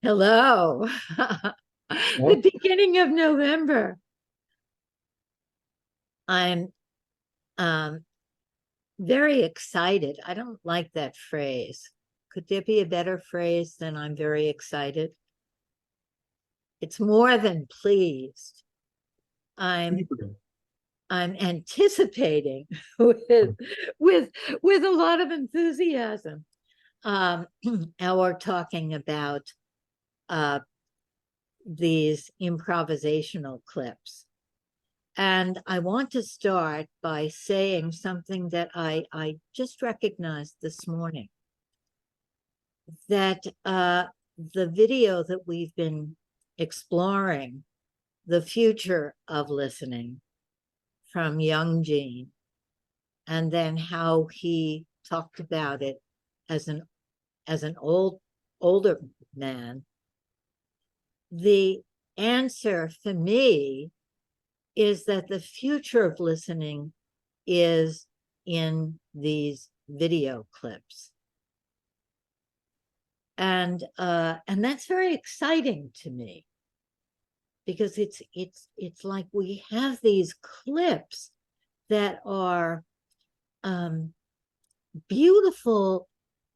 Hello. The Well, beginning of November. I'm um, very excited. I don't like that phrase. Could there be a better phrase than I'm very excited? It's more than pleased. I'm I'm anticipating with with with a lot of enthusiasm. And we're talking about uh, these improvisational clips. And I want to start by saying something that I just recognized this morning, that the video that we've been exploring, the future of listening from young Gene, and then how he talked about it as an older man. The answer for me is that the future of listening is in these video clips. And that's very exciting to me, because it's like we have these clips that are beautiful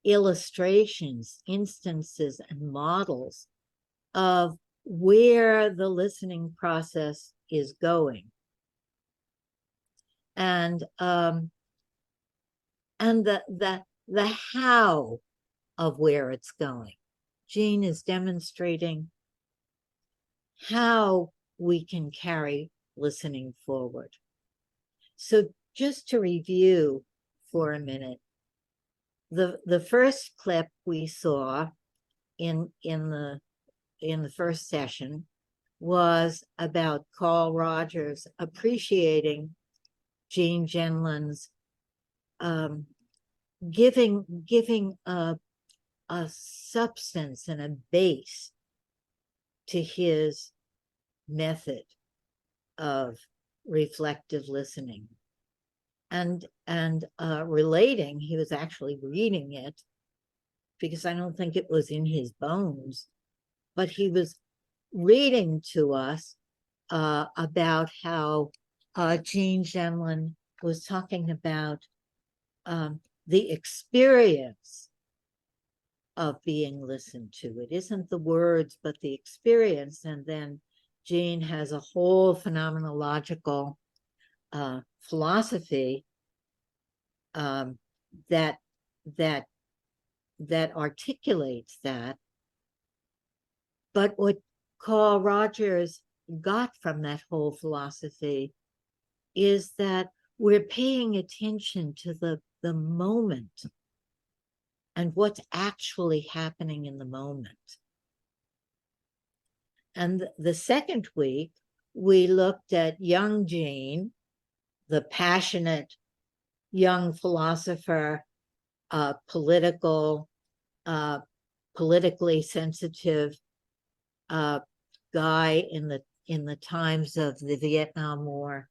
illustrations, instances, and models of where the listening process is going. And the how of where it's going. Gene is demonstrating how we can carry listening forward. So just to review for a minute, the first clip we saw in the first session was about Carl Rogers appreciating Gene Gendlin's giving a substance and a base to his method of reflective listening, and relating. He was actually reading it, because I don't think it was in his bones, but he was reading to us about how Gene Gendlin was talking about the experience of being listened to. It isn't the words, but the experience. And then Gene has a whole phenomenological philosophy that that articulates that. But what Carl Rogers got from that whole philosophy is that we're paying attention to the moment and what's actually happening in the moment. And the second week, we looked at young Gene, the passionate young philosopher, politically sensitive guy in the times of the Vietnam War,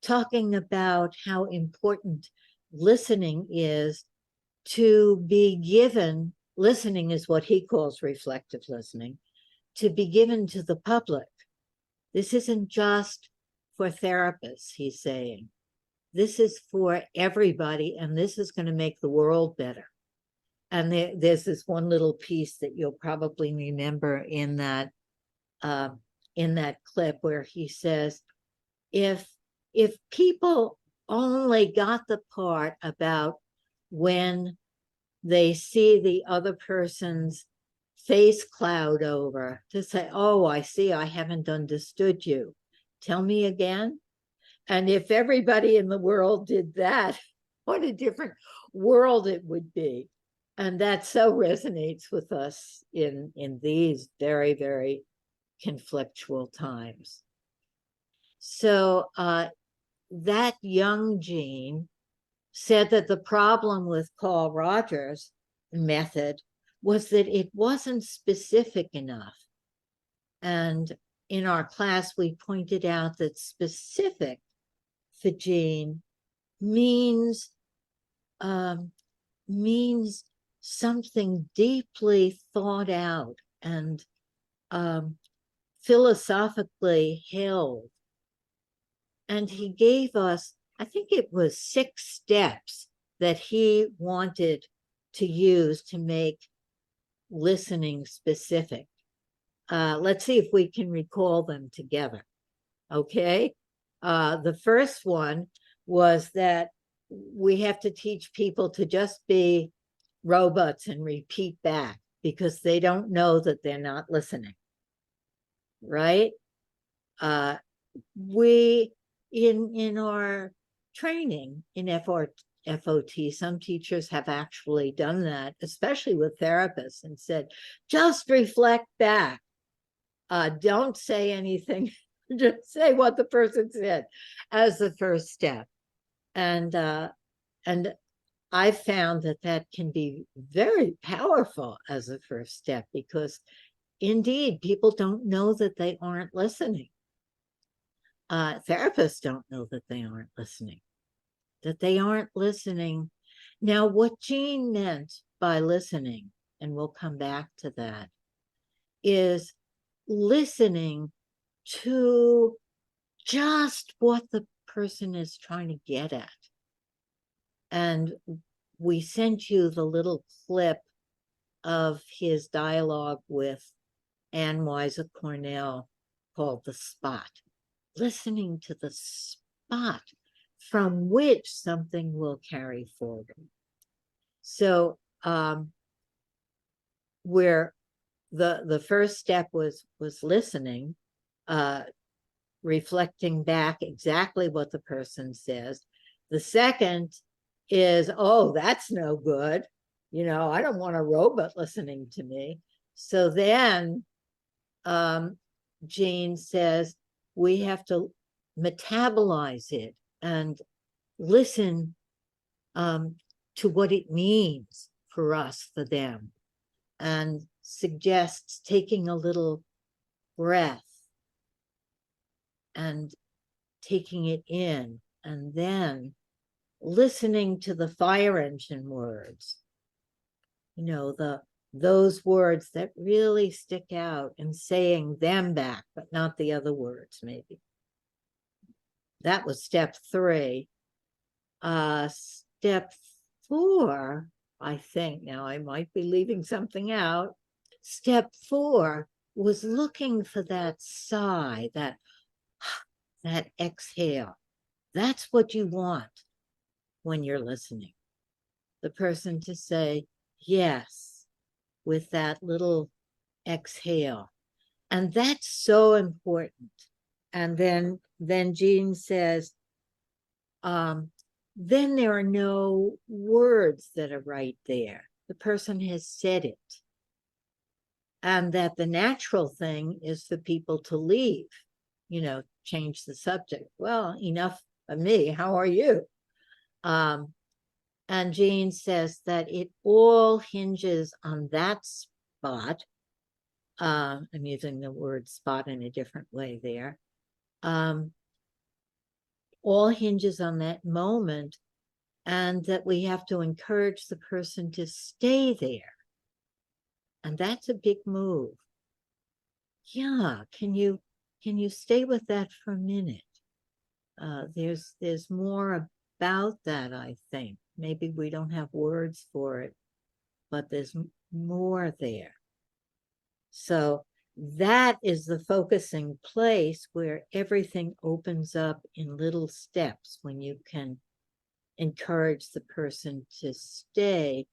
talking about how important listening is, to be given. Listening is what he calls reflective listening, to be given to the public. This isn't just for therapists, he's saying. This is for everybody, and this is going to make the world better. And there's this one little piece that you'll probably remember in that clip, where he says, if people only got the part about when they see the other person's face cloud over, to say, oh, I see, I haven't understood you. Tell me again. And if everybody in the world did that, what a different world it would be. And that so resonates with us in these very, very conflictual times. So that young Gene said that the problem with Carl Rogers' method was that it wasn't specific enough. And in our class, we pointed out that specific for Gene means something deeply thought out and philosophically held. And he gave us, I think it was 6 steps that he wanted to use to make listening specific. Let's see if we can recall them together. Okay. The first one was that we have to teach people to just be robots and repeat back because they don't know that they're not listening. Right? We in our training in FOT, some teachers have actually done that, especially with therapists, and said, just reflect back. Don't say anything. Just say what the person said as the first step. And I found that that can be very powerful as a first step because indeed, people don't know that they aren't listening. Therapists don't know that they aren't listening, Now, what Jean meant by listening, and we'll come back to that, is listening to just what the person is trying to get at. And we sent you the little clip of his dialogue with Anne Weiser Cornell called The Spot. Listening to the spot from which something will carry forward. So where the first step was listening, reflecting back exactly what the person says. The second is, oh, that's no good. I don't want a robot listening to me. So then Jean says, we have to metabolize it and listen to what it means for us, for them, and suggests taking a little breath and taking it in, and then listening to the fire engine words, those words that really stick out, and saying them back, but not the other words, maybe. That was step 3. Step 4, I think, now I might be leaving something out. Step 4 was looking for that sigh, that exhale. That's what you want when you're listening. The person to say yes with that little exhale. And that's so important. And then Jean says, then there are no words that are right there. The person has said it. And that the natural thing is for people to leave, change the subject. Well, enough of me. How are you? And Jean says that it all hinges on that spot. I'm using the word spot in a different way there. All hinges on that moment, and that we have to encourage the person to stay there. And that's a big move. Yeah, can you stay with that for a minute? There's more about that, I think. Maybe we don't have words for it, but there's more there. So that is the focusing place where everything opens up in little steps, when you can encourage the person to stay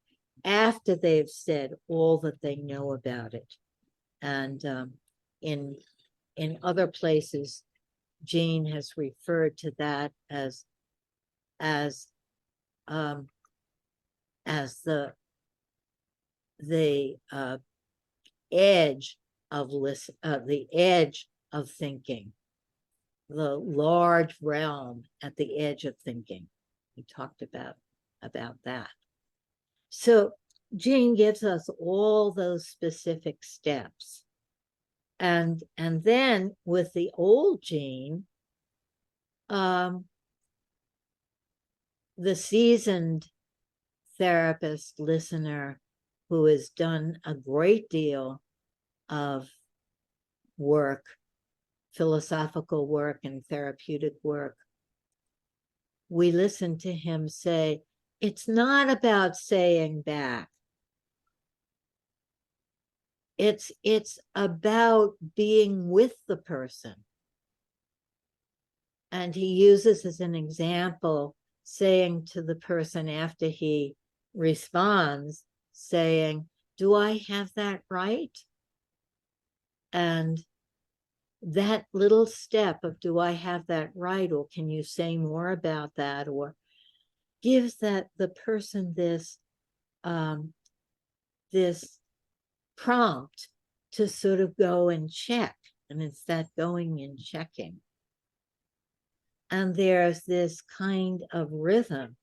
after they've said all that they know about it. And in other places, Jean has referred to that as the edge of the edge of thinking, the large realm at the edge of thinking. We talked about that. So Jean gives us all those specific steps. And then with the old Jean, the seasoned therapist, listener, who has done a great deal of work, philosophical work and therapeutic work, we listen to him say, it's not about saying back. It's about being with the person. And he uses as an example saying to the person after he responds, saying, do I have that right? And that little step of, do I have that right? Or can you say more about that? Or gives that the person this, this prompt to sort of go and check. And it's that going and checking. And there's this kind of rhythm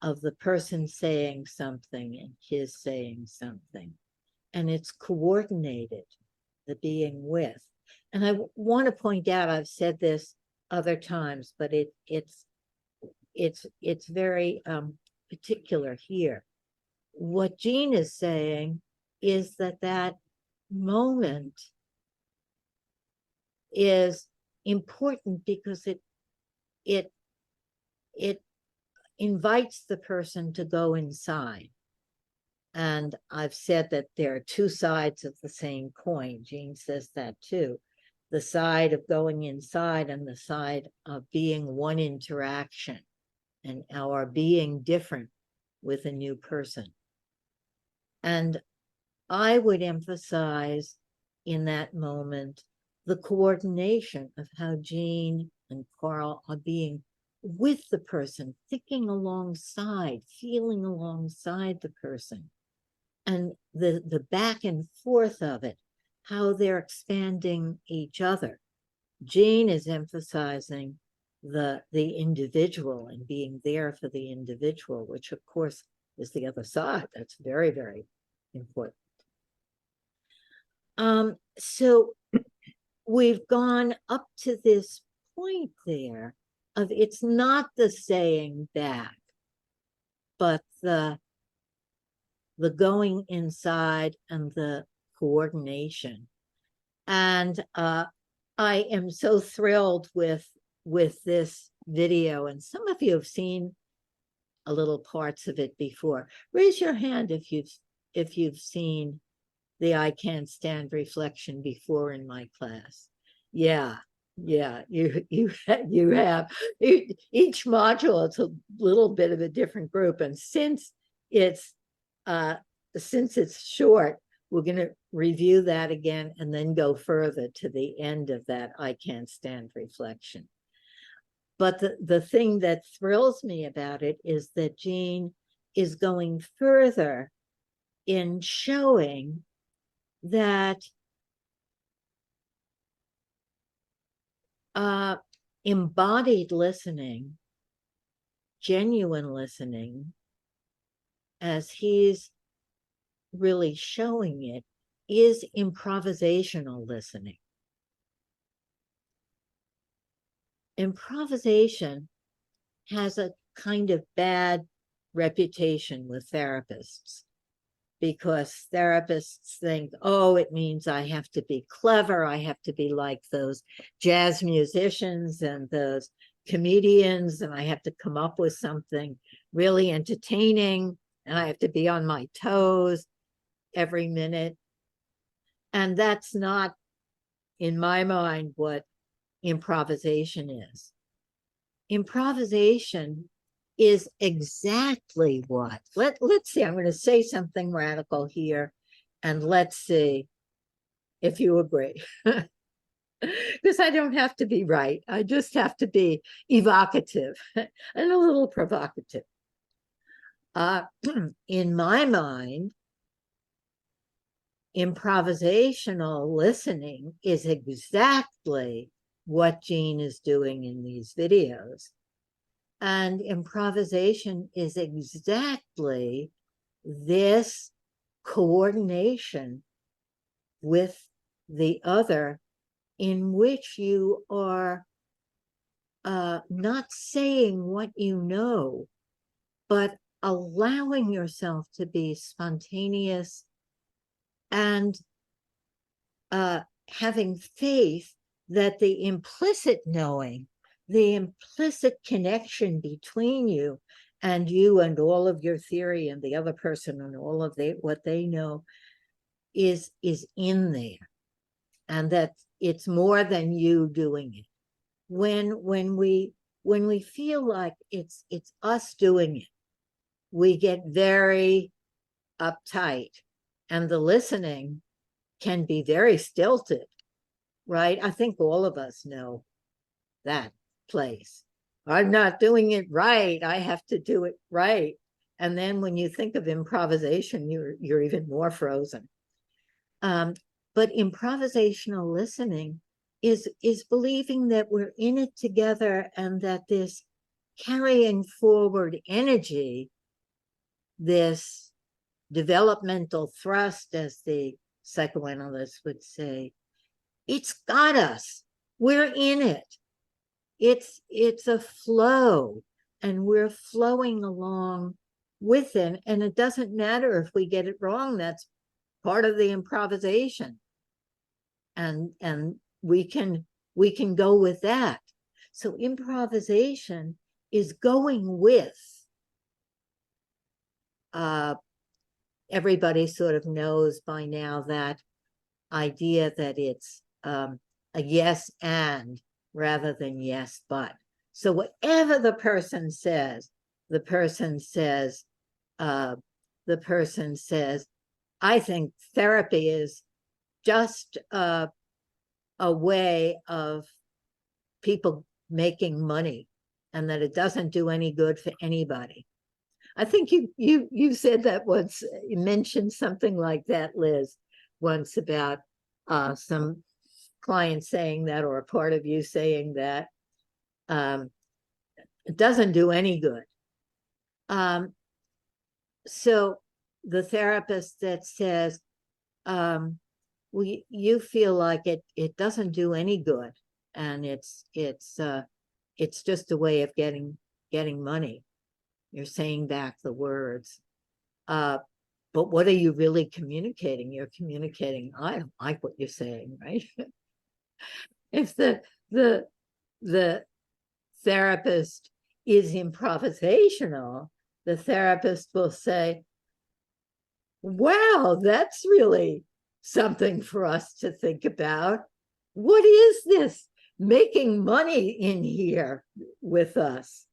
of the person saying something and his saying something. And it's coordinated, the being with. And I want to point out, I've said this other times, but it's very particular here. What Jean is saying is that moment is important because it invites the person to go inside. And I've said that there are two sides of the same coin. Jean says that too. The side of going inside and the side of being one interaction and our being different with a new person. And I would emphasize in that moment the coordination of how Jean and Carl are being with the person, thinking alongside, feeling alongside the person, and the back and forth of it, how they're expanding each other. Jean is emphasizing the individual and being there for the individual, which of course is the other side. That's very, very important. So we've gone up to this point there of it's not the saying back, but the going inside and the coordination. And I am so thrilled with this video, and some of you have seen a little parts of it before. Raise your hand if you've seen the I Can't Stand reflection before in my class. Yeah, you have. Each module, it's a little bit of a different group, and since it's short, we're going to review that again and then go further to the end of that I Can't Stand reflection. But the thing that thrills me about it is that Jean is going further in showing that embodied listening, genuine listening, as he's really showing it, is improvisational listening. Improvisation has a kind of bad reputation with therapists, because therapists think, oh, it means I have to be clever. I have to be like those jazz musicians and those comedians, and I have to come up with something really entertaining, and I have to be on my toes every minute. And that's not, in my mind, what improvisation is. Improvisation is exactly what, let's see, I'm going to say something radical here, and let's see if you agree. Because I don't have to be right. I just have to be evocative and a little provocative. In my mind, improvisational listening is exactly what Jean is doing in these videos. And improvisation is exactly this coordination with the other, in which you are not saying what you know, but allowing yourself to be spontaneous and having faith that the implicit knowing, the implicit connection between you and all of your theory and the other person and all of what they know is in there, and that it's more than you doing it. When we feel like it's us doing it, we get very uptight, and the listening can be very stilted, right? I think all of us know that place. I'm not doing it right. I have to do it right. And then when you think of improvisation, you're even more frozen. But improvisational listening is believing that we're in it together, and that this carrying forward energy, this developmental thrust, as the psychoanalysts would say, it's got us. We're in it. It's a flow, and we're flowing along with it. And it doesn't matter if we get it wrong. That's part of the improvisation. And we can go with that. So improvisation is going with, everybody sort of knows by now that idea that it's a yes and rather than yes but. So whatever the person says, I think therapy is just a way of people making money, and that it doesn't do any good for anybody. I think you said that once. You mentioned something like that, Liz, once, about some client saying that, or a part of you saying that. It doesn't do any good. So the therapist that says, you feel like it doesn't do any good, and it's just a way of getting money. You're saying back the words, but what are you really communicating? You're communicating, I don't like what you're saying, right? If the therapist is improvisational, the therapist will say, wow, that's really something for us to think about. What is this making money in here with us?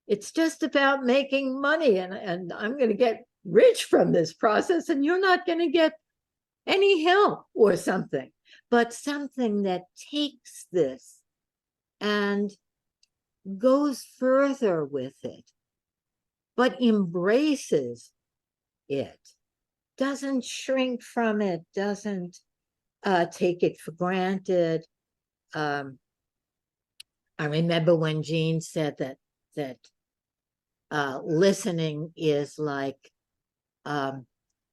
It's just about making money, and I'm going to get rich from this process, and you're not going to get any help, or something. But something that takes this and goes further with it, but embraces it, doesn't shrink from it, doesn't take it for granted. I remember when Jean said that listening is like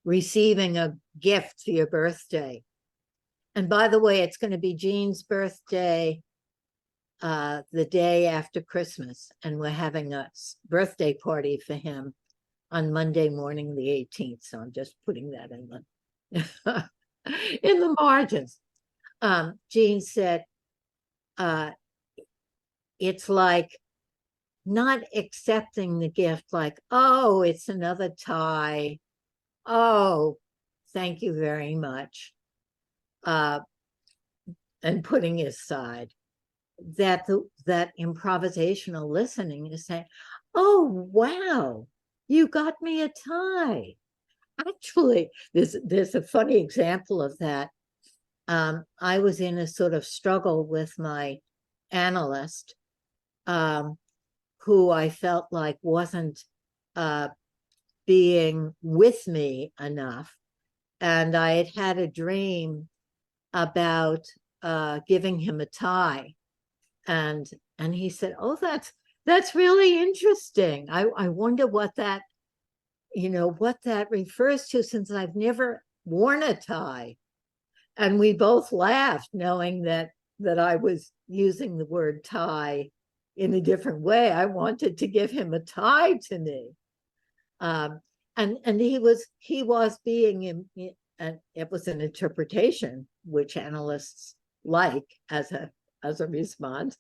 receiving a gift for your birthday. And by the way, it's going to be Jean's birthday the day after Christmas, and we're having a birthday party for him on Monday morning, the 18th. So I'm just putting that in the in the margins. Jean said, it's like not accepting the gift, like, oh, it's another tie. Oh, thank you very much. And putting it aside. That improvisational listening is saying, oh, wow, you got me a tie. Actually, there's a funny example of that. I was in a sort of struggle with my analyst, who I felt like wasn't being with me enough. And I had had a dream about giving him a tie. And he said, oh, that's really interesting. I wonder what that refers to, since I've never worn a tie. And we both laughed, knowing that I was using the word tie in a different way. I wanted to give him a tie to me. And he was being, and it was an interpretation which analysts like as a response,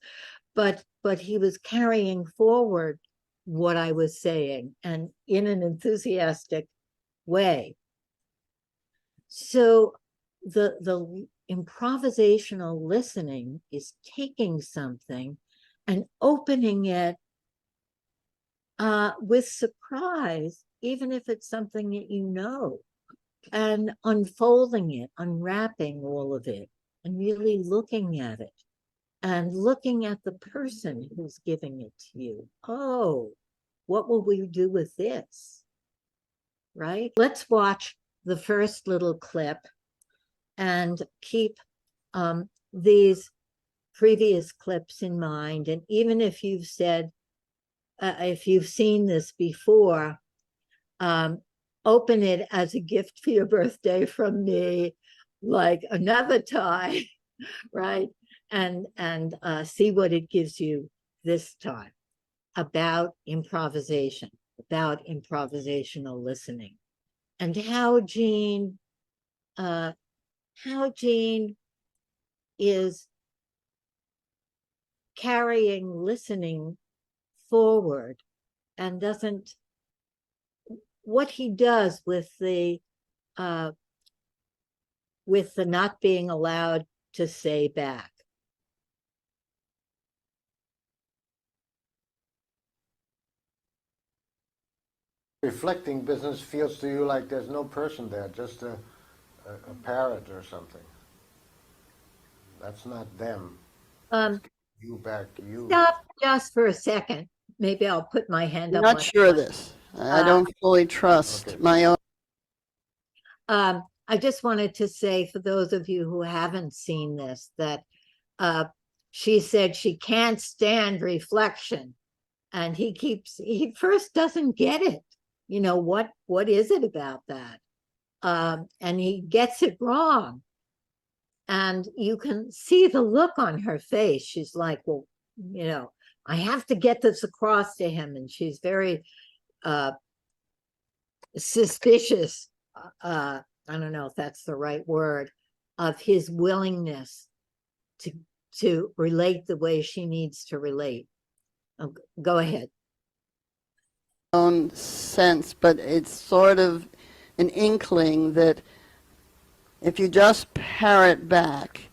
but he was carrying forward what I was saying, and in an enthusiastic way. So the improvisational listening is taking something and opening it with surprise, even if it's something that you know, and unfolding it, unwrapping all of it, and really looking at it, and looking at the person who's giving it to you. Oh, what will we do with this? Right? Let's watch the first little clip and keep these previous clips in mind. And even if you've said, if you've seen this before, open it as a gift for your birthday from me, like another time, right? And see what it gives you this time about improvisation, about improvisational listening, and how Jean is carrying listening forward, and doesn't, what he does with the not being allowed to say back. Reflecting business feels to you like there's no person there, just a parrot or something. That's not them. You back, you. Stop just for a second. Maybe I'll put my hand I'm up. not sure of this. I don't fully trust my own. I just wanted to say, for those of you who haven't seen this, that she said she can't stand reflection, and he first doesn't get it. You know, what is it about that? And he gets it wrong. And you can see the look on her face. She's like, well, you know, I have to get this across to him. And she's very suspicious, I don't know if that's the right word, of his willingness to relate the way she needs to relate. Go ahead. Own sense, but it's sort of an inkling that if you just parrot back,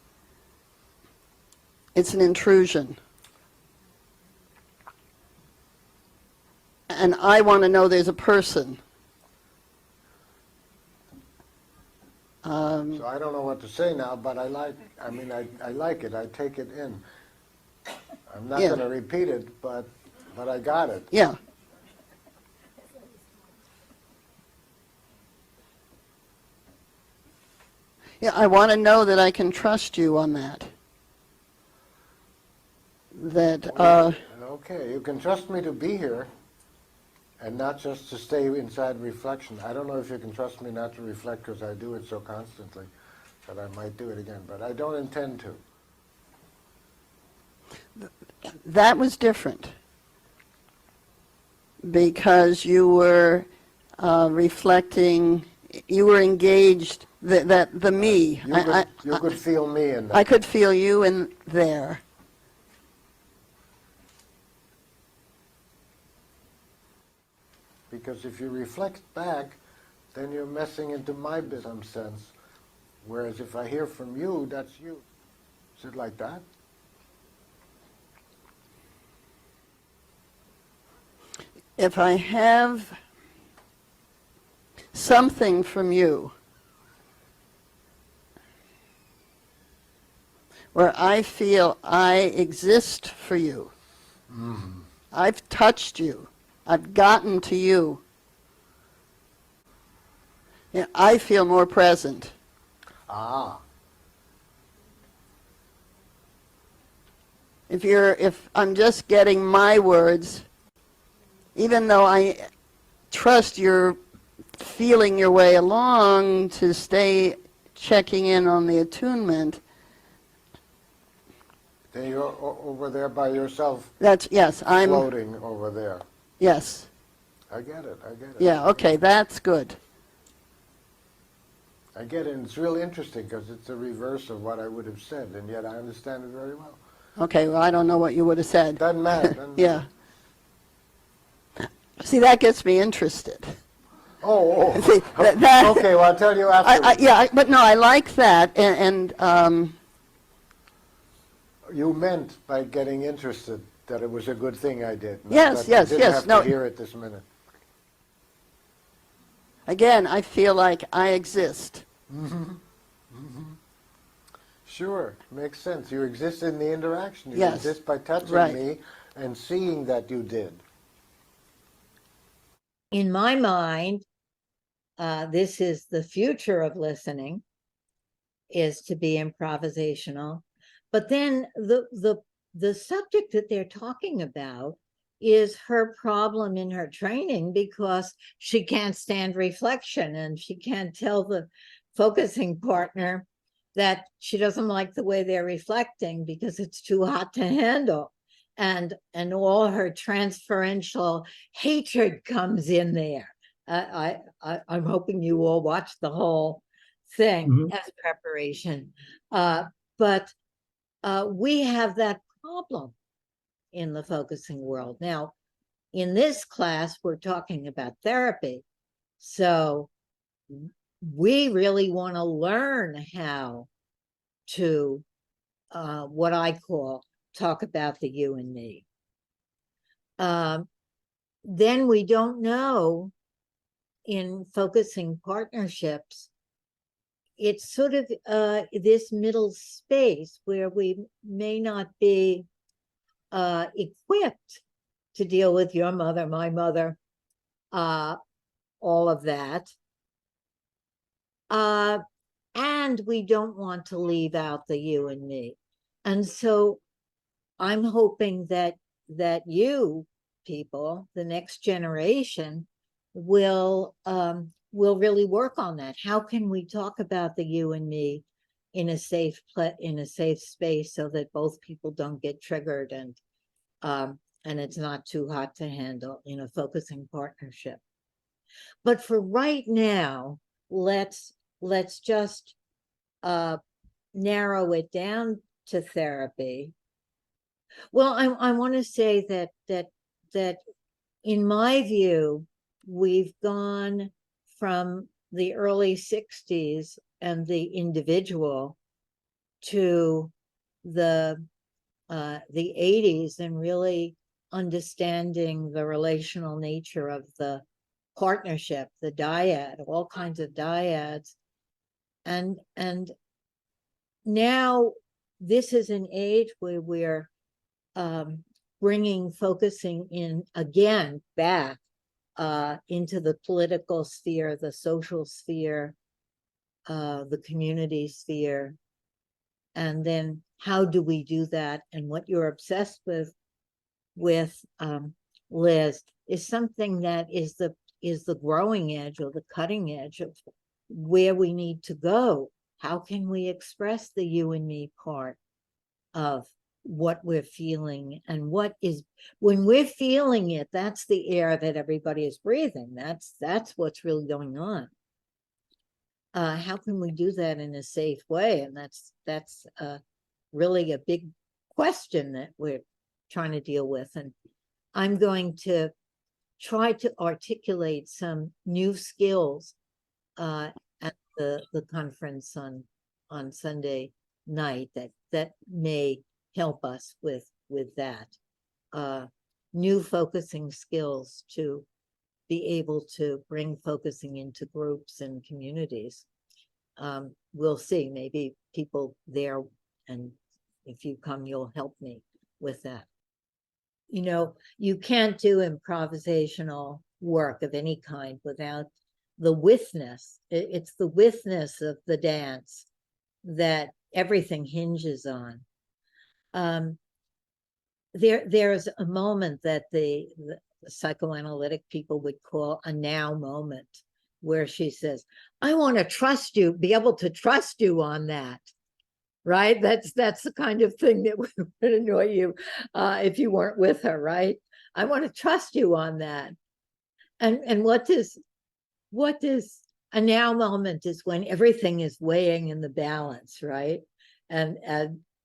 it's an intrusion. And I want to know there's a person. So I don't know what to say now, but I like it. I take it in. I'm not going to repeat it, but I got it. Yeah. Yeah, I want to know that I can trust you on that. Okay, you can trust me to be here and not just to stay inside reflection. I don't know if you can trust me not to reflect, because I do it so constantly that I might do it again, but I don't intend to. That was different, because you were reflecting, you were engaged, the me. You could feel me in that. I could feel you in there. Because if you reflect back, then you're messing into my business in some sense. Whereas if I hear from you, that's you. Is it like that? If I have something from you where I feel I exist for you, I've touched you, I've gotten to you, yeah, I feel more present. Ah. If I'm just getting my words, even though I trust you're feeling your way along to stay checking in on the attunement. Then you're over there by yourself. That's, yes, I'm floating over there. Yes. I get it. I get it. Yeah, okay, that's good. I get it. And it's really interesting because it's the reverse of what I would have said, and yet I understand it very well. Okay, well, I don't know what you would have said. Doesn't matter. Doesn't Yeah. matter. See, that gets me interested. Oh, See, that- okay. Well, I'll tell you after. yeah, but no, I like that, and You meant by getting interested that it was a good thing I did. not Yes, that yes, I didn't yes, have no. to hear it this minute. again, I feel like I exist. Sure, makes sense. You exist in the interaction. You Yes, exist by touching right. me and seeing that you did. In my mind, this is the future of listening, is to be improvisational. But then the subject that they're talking about is her problem in her training, because she can't stand reflection and she can't tell the focusing partner that she doesn't like the way they're reflecting because it's too hot to handle. And all her transferential hatred comes in there. I'm hoping you all watched the whole thing as preparation. But we have that problem in the focusing world. Now, in this class, we're talking about therapy. So we really want to learn how to, what I call, talk about the you and me. Then we don't know, in focusing partnerships, it's sort of this middle space where we may not be equipped to deal with your mother, my mother, all of that. And we don't want to leave out the you and me. And so I'm hoping that you people, the next generation, will really work on that. How can we talk about the you and me in a safe space so that both people don't get triggered and it's not too hot to handle in a focusing partnership. But for right now, let's just narrow it down to therapy. Well, I want to say that in my view, we've gone from the early 60s and the individual to the 80s, and really understanding the relational nature of the partnership, the dyad, all kinds of dyads. And now this is an age where we're bringing focusing in again back into the political sphere, the social sphere, the community sphere. And then how do we do that? And what you're obsessed with Liz, is something that is the growing edge or the cutting edge of where we need to go. How can we express the you and me part of what we're feeling, and what is, when we're feeling it, that's the air that everybody is breathing. That's what's really going on. How can we do that in a safe way? And that's really a big question that we're trying to deal with. And I'm going to try to articulate some new skills at the conference on Sunday night that may help us with that. New focusing skills to be able to bring focusing into groups and communities. We'll see, maybe people there, and if you come, you'll help me with that. You know, you can't do improvisational work of any kind without the withness. It's the withness of the dance that everything hinges on. There's a moment that the psychoanalytic people would call a now moment, where she says, I want to trust you, be able to trust you on that. Right? That's the kind of thing that would annoy you if you weren't with her, right? I want to trust you on that. And what does a now moment is when everything is weighing in the balance, right? And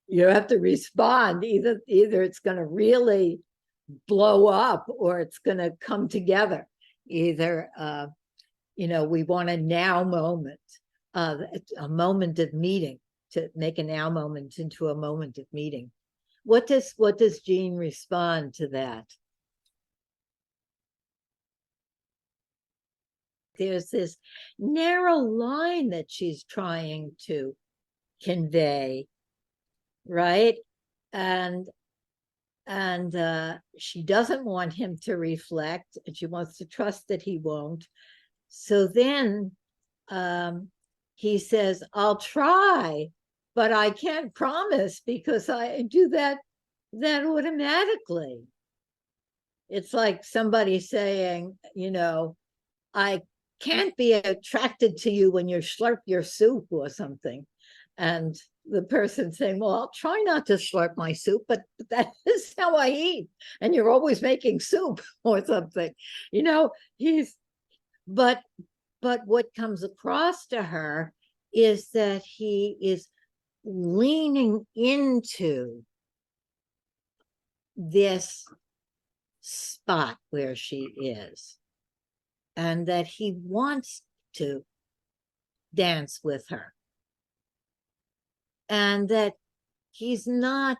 you have to respond. Either it's going to really blow up or it's going to come together. Either we want a now moment, a moment of meeting, to make a now moment into a moment of meeting. What does Jean respond to that? There's this narrow line that she's trying to convey, right? And she doesn't want him to reflect, and she wants to trust that he won't. So then he says, I'll try, but I can't promise because I do that automatically. It's like somebody saying, I can't be attracted to you when you slurp your soup or something. And the person saying, well, I'll try not to slurp my soup, but that is how I eat. And you're always making soup or something. But what comes across to her is that he is leaning into this spot where she is, and that he wants to dance with her, and that he's not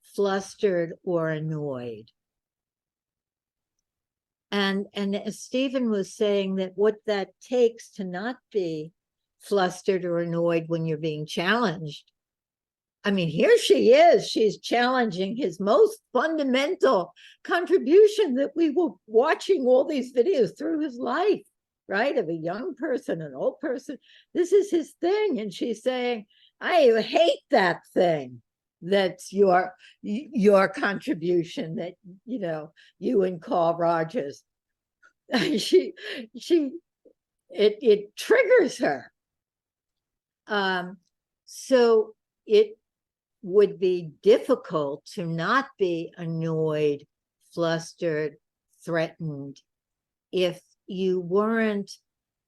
flustered or annoyed. And as Stephen was saying, that what that takes to not be flustered or annoyed when you're being challenged. I mean, here she is. She's challenging his most fundamental contribution that we were watching all these videos through his life, right? Of a young person, an old person. This is his thing. And she's saying, I hate that thing. That's your contribution that, you and Carl Rogers. It triggers her. So it would be difficult to not be annoyed, flustered, threatened if you weren't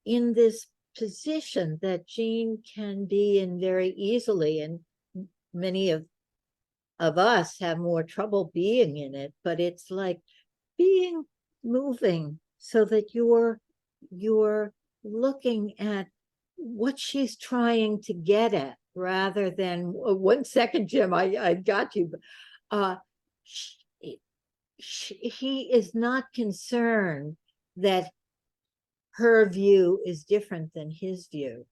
in this position that Jean can be in very easily. And many of us have more trouble being in it, but it's like moving so that you're looking at what she's trying to get at, rather than 1 second, Jim, I got you. He is not concerned that her view is different than his view,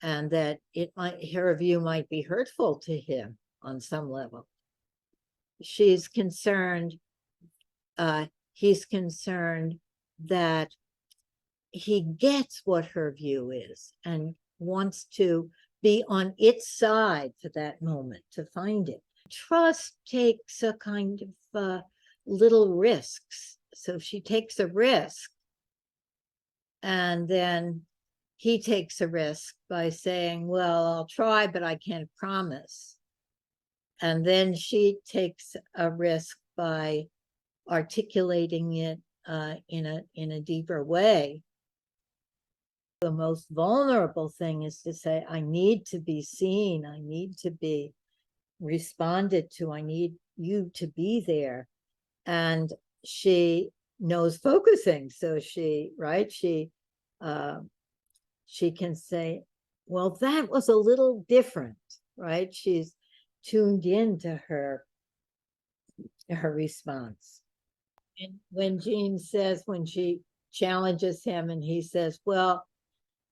and that her view might be hurtful to him on some level. She's concerned, he's concerned that he gets what her view is and wants to be on its side for that moment to find it. Trust takes a kind of little risks. So she takes a risk, and then he takes a risk by saying, well, I'll try, but I can't promise. And then she takes a risk by articulating it in a deeper way. The most vulnerable thing is to say, I need to be seen. I need to be responded to. I need you to be there. And she knows focusing. So she can say, well, that was a little different, right? She's tuned into her response. And when Jean says, when she challenges him and he says, well,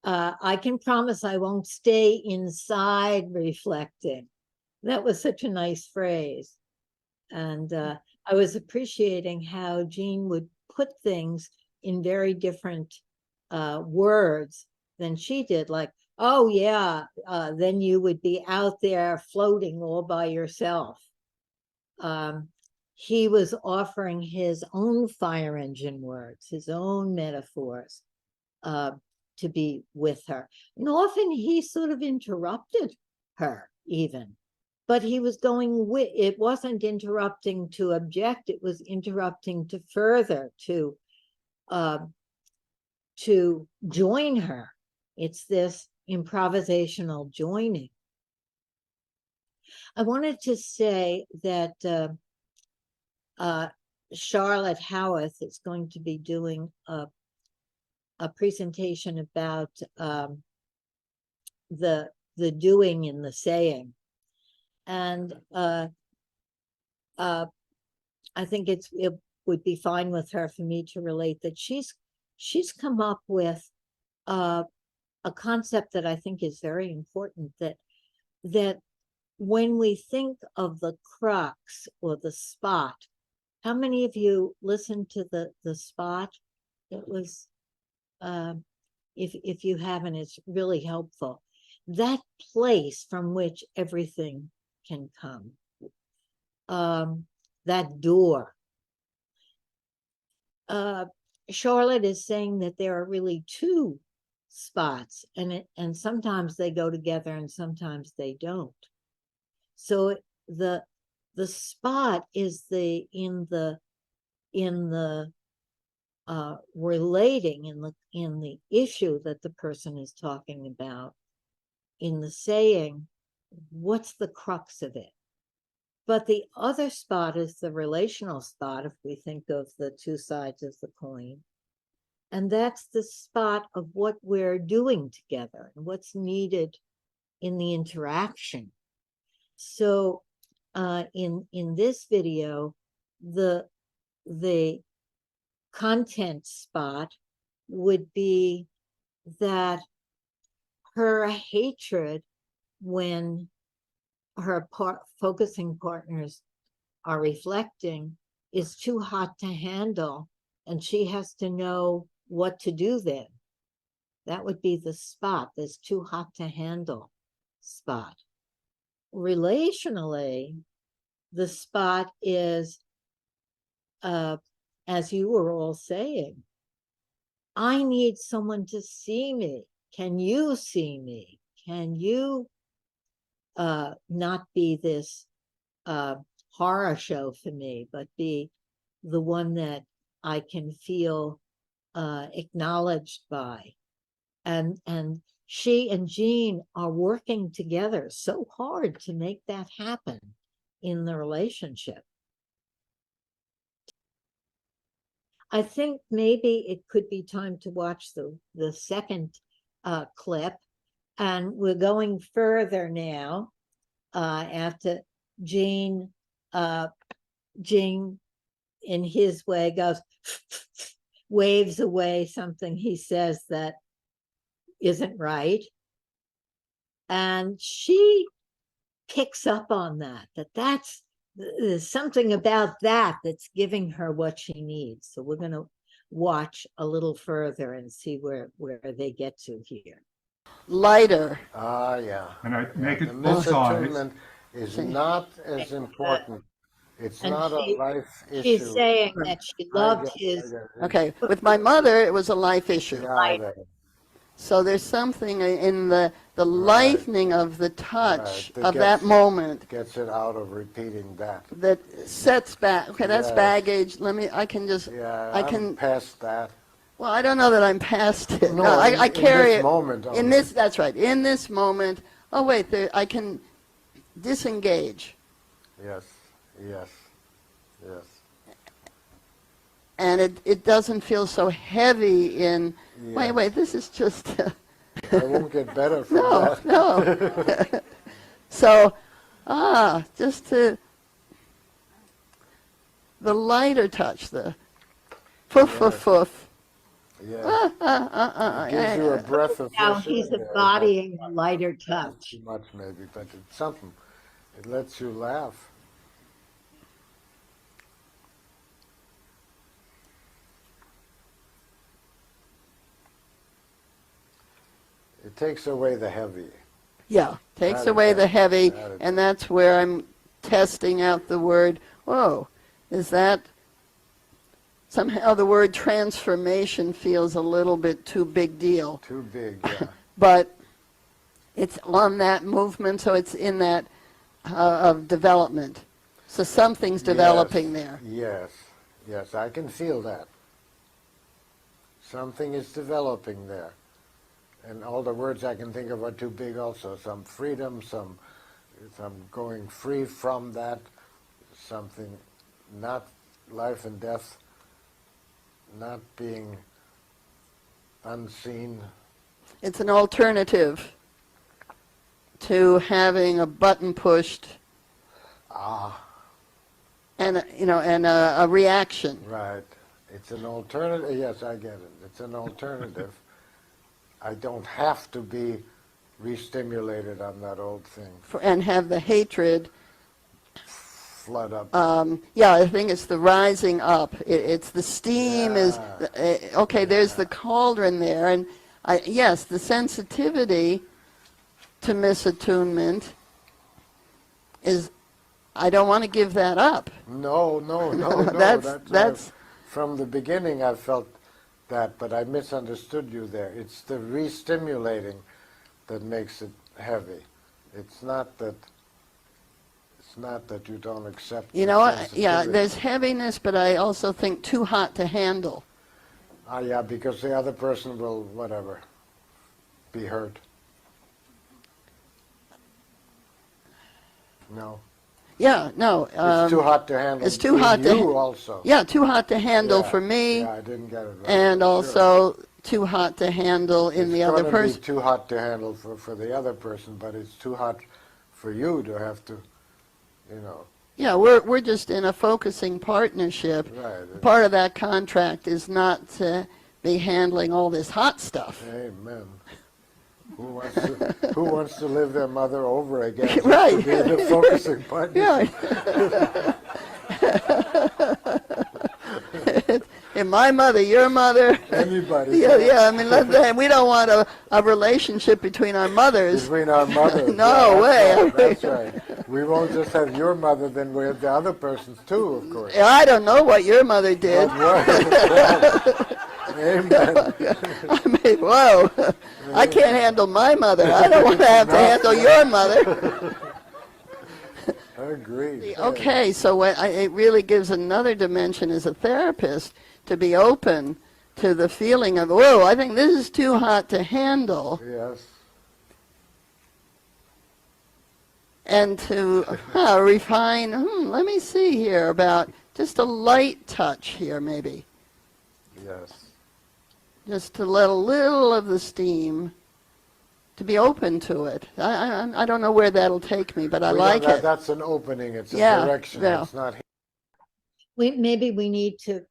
I can promise I won't stay inside reflecting. That was such a nice phrase. And I was appreciating how Jean would put things in very different words than she did. Like, oh yeah, then you would be out there floating all by yourself. He was offering his own fire engine words, his own metaphors, to be with her. And often he sort of interrupted her even, but he was going with, it wasn't interrupting to object, it was interrupting to further, to join her. It's this improvisational joining. I wanted to say that Charlotte Howarth is going to be doing a presentation about the doing and the saying. And I think it would be fine with her for me to relate that she's come up with a concept that I think is very important, that when we think of the crux or the spot, how many of you listened to the spot? It was, if you haven't, it's really helpful. That place from which everything can come, that door. Charlotte is saying that there are really two spots, and sometimes they go together and sometimes they don't. So the spot is in the relating in the issue that the person is talking about. In the saying, what's the crux of it? But the other spot is the relational spot, if we think of the two sides of the coin. And that's the spot of what we're doing together and what's needed in the interaction. So in this video, the content spot would be that her hatred when her focusing partners are reflecting is too hot to handle, and she has to know what to do then. That would be the spot, this too hot to handle spot. Relationally, the spot is, as you were all saying, I need someone to see me. Can you see me? Can you not be this horror show for me, but be the one that I can feel acknowledged by? And she and Jean are working together so hard to make that happen in the relationship. I think maybe it could be time to watch the second clip, and we're going further now after Jean in his way goes waves away something he says that isn't right, and she picks up on that's there's something about that's giving her what she needs. So we're going to watch a little further and see where they get to here. Lighter. Ah, yeah. And I make The it both sides. misattunement is not as important. It's And not a she- life issue. She's saying that she loved his. Okay, with my mother, it was a life issue. Yeah, I get it. So there's something in the lightening of the touch Right, that of that gets- moment Gets it out of repeating that. that sets back. Okay, that's Yes. baggage. I Yeah, can, I'm past that. well, I don't know that I'm past it. No, I in carry this it. moment In only. this, that's right. In this moment, oh wait, I can disengage. Yes, yes, yes. And it doesn't feel so heavy in, Yeah. wait, this is just, I won't get better from no, that. no. So, just the lighter touch, the poof, poof, poof. Yeah. It gives you a breath of Now fresh he's air. embodying a lighter touch. Too much maybe, but it's something. It lets you laugh. It takes away the heavy. Yeah, takes Got it, away got the it, heavy, got it. and that's where I'm testing out the word, whoa, is that, somehow the word transformation feels a little bit too big deal, Too big, yeah. but it's on that movement, so it's in that of development. So something's developing there. Yes, I can feel that. Something is developing there. And all the words I can think of are too big also. Some freedom, some going free from that, something not life and death, not being unseen. It's an alternative to having a button pushed and a reaction. Right. It's an alternative. Yes, I get it. It's an alternative. I don't have to be re-stimulated on that old thing. And have the hatred. Flood up. Yeah, I think it's the rising up. It's the steam is, okay, there's the cauldron there. And yes, the sensitivity to misattunement is, I don't want to give that up. No. That's from the beginning I felt that, but I misunderstood you there. It's the re-stimulating that makes it heavy. It's not that you don't accept. Yeah, there's heaviness, but I also think too hot to handle. Yeah, because the other person will, whatever, be hurt. No. Yeah, no. It's too hot to handle. It's too hot to you also. Yeah, too hot to handle for me. Yeah, I didn't get it right. And also too hot to handle in the other person. It's too hot to handle for the other person, but it's too hot for you to have to, Yeah, we're just in a focusing partnership. Right. Part of that contract is not to be handling all this hot stuff. Amen. Who wants to live their mother over again? Right. To be in a focusing partnership. Yeah. And my mother, your mother. Anybody. Yeah. I mean, we don't want a relationship between our mothers. Between our mothers. No way. Right, that's right. We won't just have your mother, then we have the other person's too, of course. I don't know what your mother did. Amen. I mean, whoa. I can't handle my mother. I don't want to have to handle your mother. Agreed. Okay, so it really gives another dimension as a therapist to be open to the feeling of, whoa, I think this is too hot to handle. Yes. And to refine, let me see here about just a light touch here maybe. Yes. Just to let a little of the steam, to be open to it. I don't know where that'll take me, but I like it. That's an opening. It's a direction. Yeah. It's not. Maybe we need to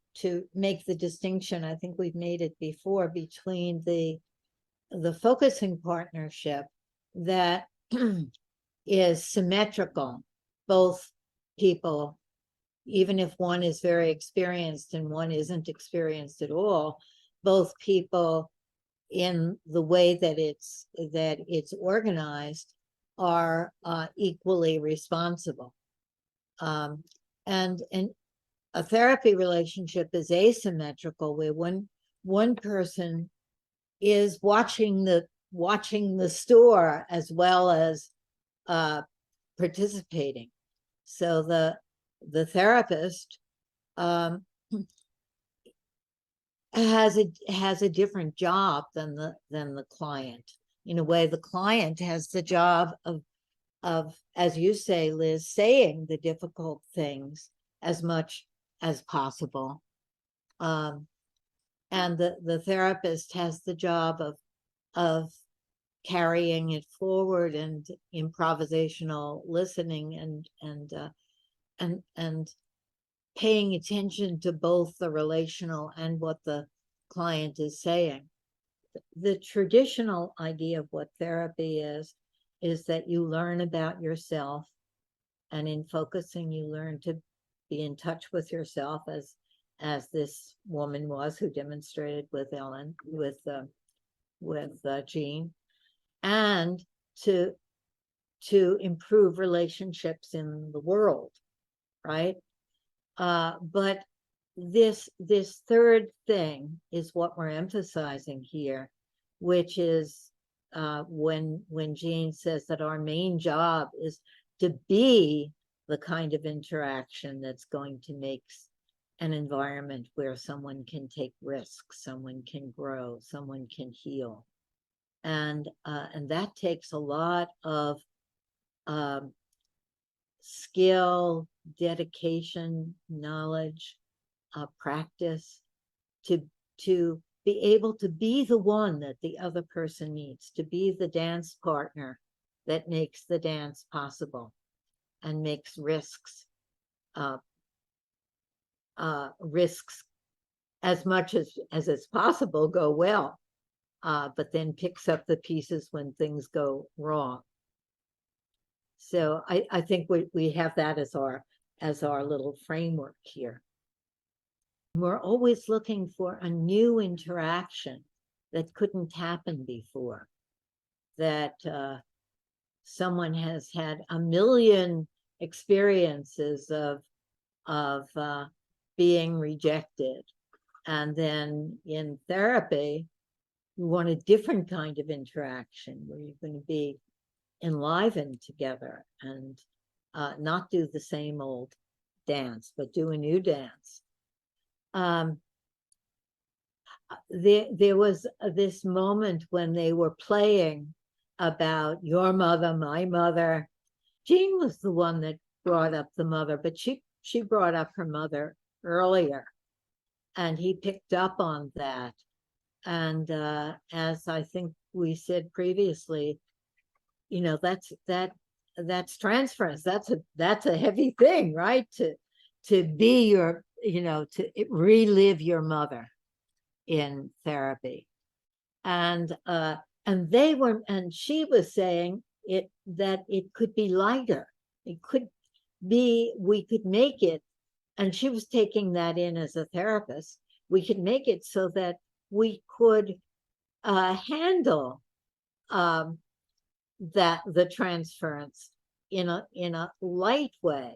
make the distinction. I think we've made it before, between the focusing partnership that is symmetrical. Both people, even if one is very experienced and one isn't experienced at all, both people in the way that it's organized are equally responsible. And a therapy relationship is asymmetrical, where one person is watching the store as well as participating. So the therapist has a different job than the client. In a way, the client has the job of, as you say, Liz, saying the difficult things as much as possible. And the therapist has the job of carrying it forward and improvisational listening and paying attention to both the relational and what the client is saying. The traditional idea of what therapy is that you learn about yourself, and in focusing you learn to be in touch with yourself, as this woman was who demonstrated with Ellen, with Jean, and to improve relationships in the world, right? But this third thing is what we're emphasizing here, which is when Jean says that our main job is to be the kind of interaction that's going to make an environment where someone can take risks, someone can grow, someone can heal. And that takes a lot of skill, dedication, knowledge, practice to be able to be the one that the other person needs, to be the dance partner that makes the dance possible and makes risks as much as it's possible go well, but then picks up the pieces when things go wrong. So I think we have that as our little framework here. We're always looking for a new interaction that couldn't happen before, that someone has had a million experiences of being rejected. And then in therapy, you want a different kind of interaction where you're going to be enlivened together and not do the same old dance, but do a new dance. There was this moment when they were playing about your mother, my mother. Jean was the one that brought up the mother, but she brought up her mother earlier, and he picked up on that. And as I think we said previously, you know, that's transference. That's a heavy thing, right? To be your, you know, to relive your mother in therapy. And they were, and she was saying that it could be lighter. It could be, we could make it, and she was taking that in as a therapist. We could make it so that we could handle that the transference in a light way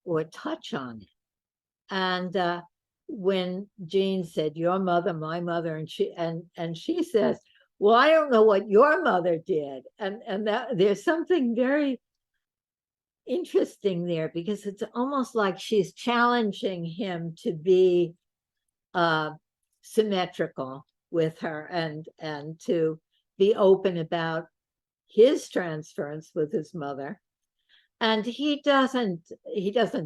or touch on it. And when Jean said, your mother, my mother, and she says, well, I don't know what your mother did. And that there's something very interesting there, because it's almost like she's challenging him to be symmetrical with her and to be open about his transference with his mother. And he doesn't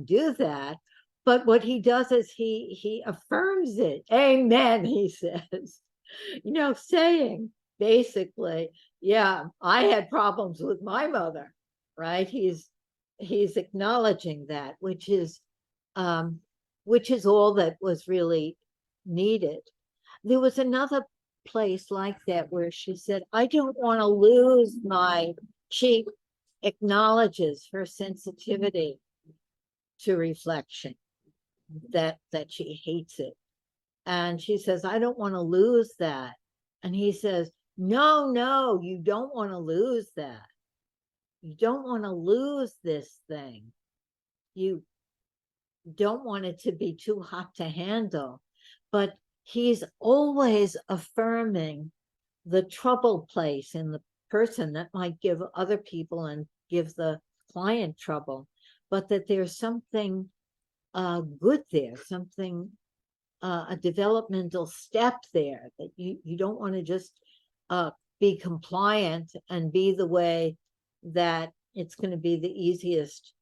do that, but what he does is he affirms it. Amen, he says, you know, saying basically, yeah, I had problems with my mother, right? He's acknowledging that, which is all that was really needed. There was another place like that where she said, I don't want to lose she acknowledges her sensitivity to reflection, that she hates it. And she says, I don't want to lose that. And he says, no, you don't want to lose that. You don't want to lose this thing. You don't want it to be too hot to handle. But he's always affirming the trouble place in the person that might give other people and give the client trouble, but that there's something good there, something, a developmental step there, that you don't want to just be compliant and be the way that it's going to be the easiest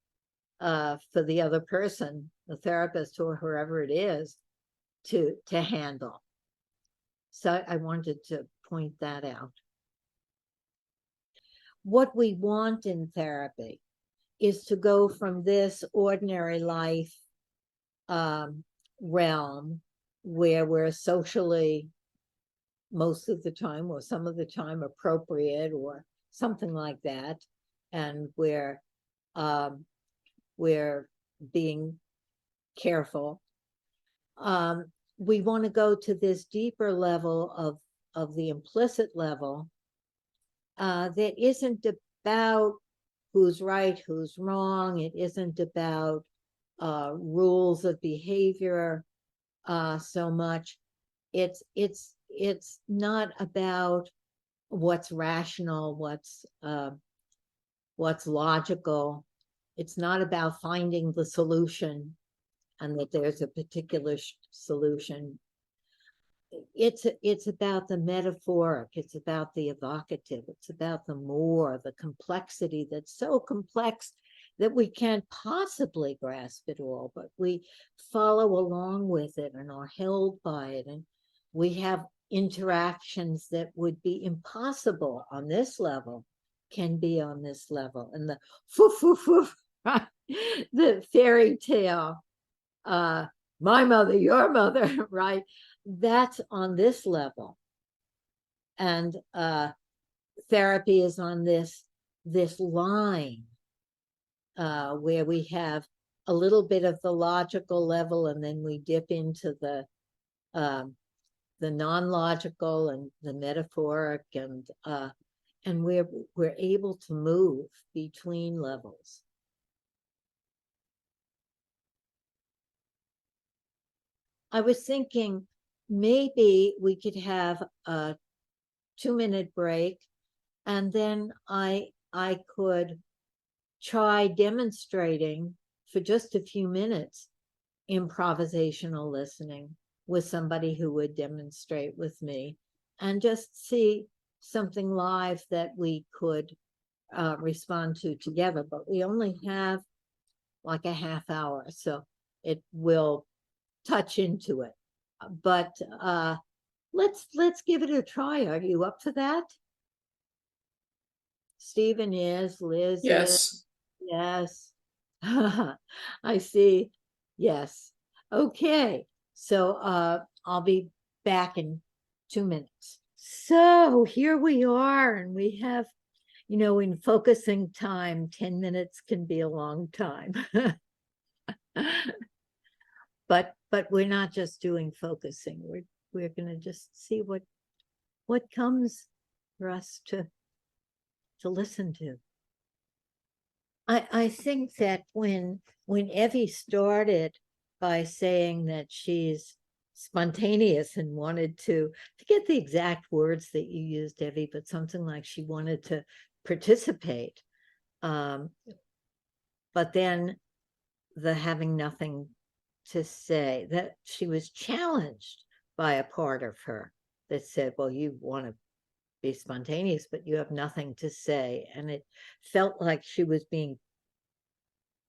for the other person, the therapist or whoever it is, to handle. So I wanted to point that out. What we want in therapy is to go from this ordinary life realm where we're socially, most of the time or some of the time, appropriate or something like that, and we're being careful. We want to go to this deeper level of the implicit level that isn't about who's right, who's wrong. It isn't about rules of behavior so much. It's not about what's rational, what's logical. it's not about finding the solution and that there's a particular solution. It's about the metaphoric, it's about the evocative, it's about the more, the complexity that's so complex that we can't possibly grasp it all, but we follow along with it and are held by it. And we have interactions that would be impossible on this level, can be on this level. And the foof, foof, foof, the fairy tale, my mother, your mother, right? That's on this level. And therapy is on this line where we have a little bit of the logical level, and then we dip into the non-logical and the metaphoric, and we're able to move between levels. I was thinking maybe we could have a 2-minute break, and then I could try demonstrating for just a few minutes improvisational listening with somebody who would demonstrate with me, and just see something live that we could respond to together. But we only have like a half hour, so it will touch into it. But let's give it a try. Are you up to that? Stephen is, Liz is. Yes. Yes. I see. Yes. Okay. So I'll be back in 2 minutes. So here we are, and we have, you know, in focusing time, 10 minutes can be a long time. But we're not just doing focusing. We're gonna just see what comes for us to listen to. I think that when Evie started by saying that she's spontaneous and wanted to, forget the exact words that you used, Evie, but something like she wanted to participate. But then the having nothing to say, that she was challenged by a part of her that said, well, you want to be spontaneous, but you have nothing to say. And it felt like she was being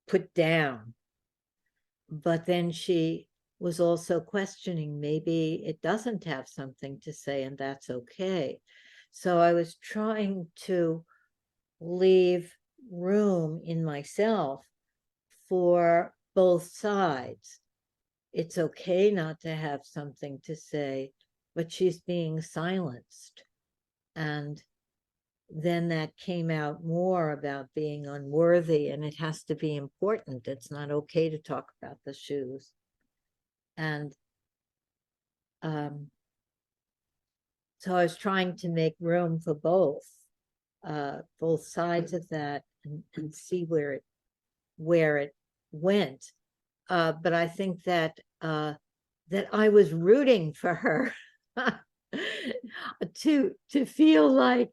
put down. But then she was also questioning, maybe it doesn't have something to say, and that's okay. So I was trying to leave room in myself for both sides. It's okay not to have something to say, but she's being silenced. And then that came out more about being unworthy, and it has to be important. It's not okay to talk about the shoes. And so I was trying to make room for both sides of that, and see where it went. But I think that that I was rooting for her to feel like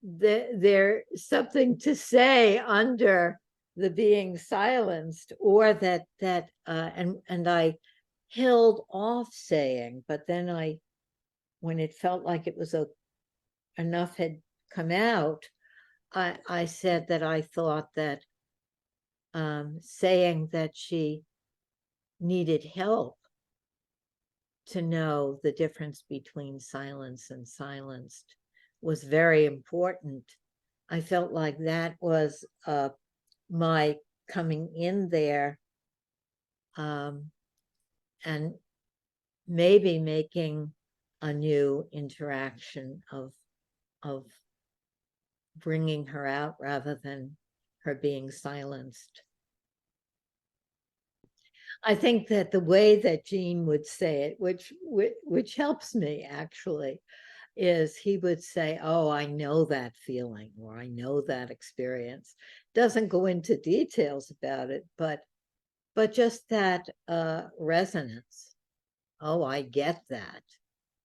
there's something to say under the being silenced, or that and I held off saying, but then when it felt like it was enough had come out, I said that I thought that saying that she needed help to know the difference between silence and silenced was very important. I felt like that was my coming in there, and maybe making a new interaction of bringing her out rather than her being silenced. I think that the way that Gene would say it, which helps me actually, is he would say, oh, I know that feeling, or I know that experience. Doesn't go into details about it, but just that resonance. Oh, I get that.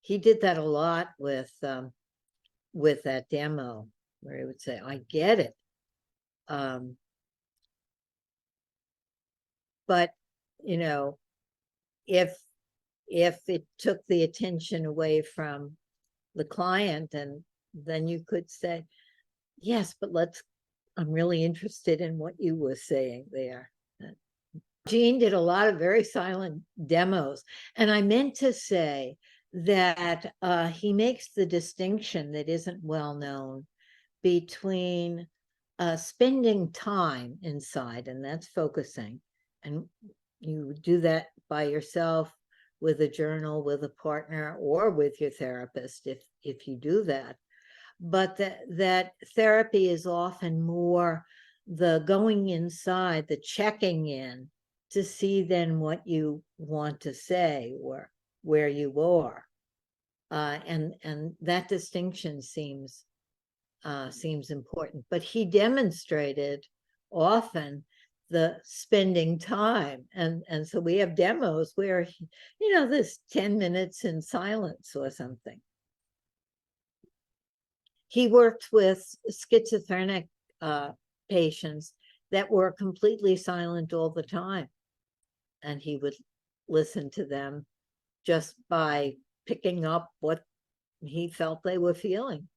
He did that a lot with that demo, where he would say, I get it. But, you know, if it took the attention away from the client, and then you could say, yes, but I'm really interested in what you were saying there. Gene did a lot of very silent demos. And I meant to say that he makes the distinction that isn't well known between spending time inside, and that's focusing. And you do that by yourself, with a journal, with a partner, or with your therapist, if you do that. But that therapy is often more the going inside, the checking in to see then what you want to say or where you are. And that distinction seems important. But he demonstrated often the spending time. And so we have demos where, this 10 minutes in silence or something. He worked with schizophrenic patients that were completely silent all the time. And he would listen to them just by picking up what he felt they were feeling.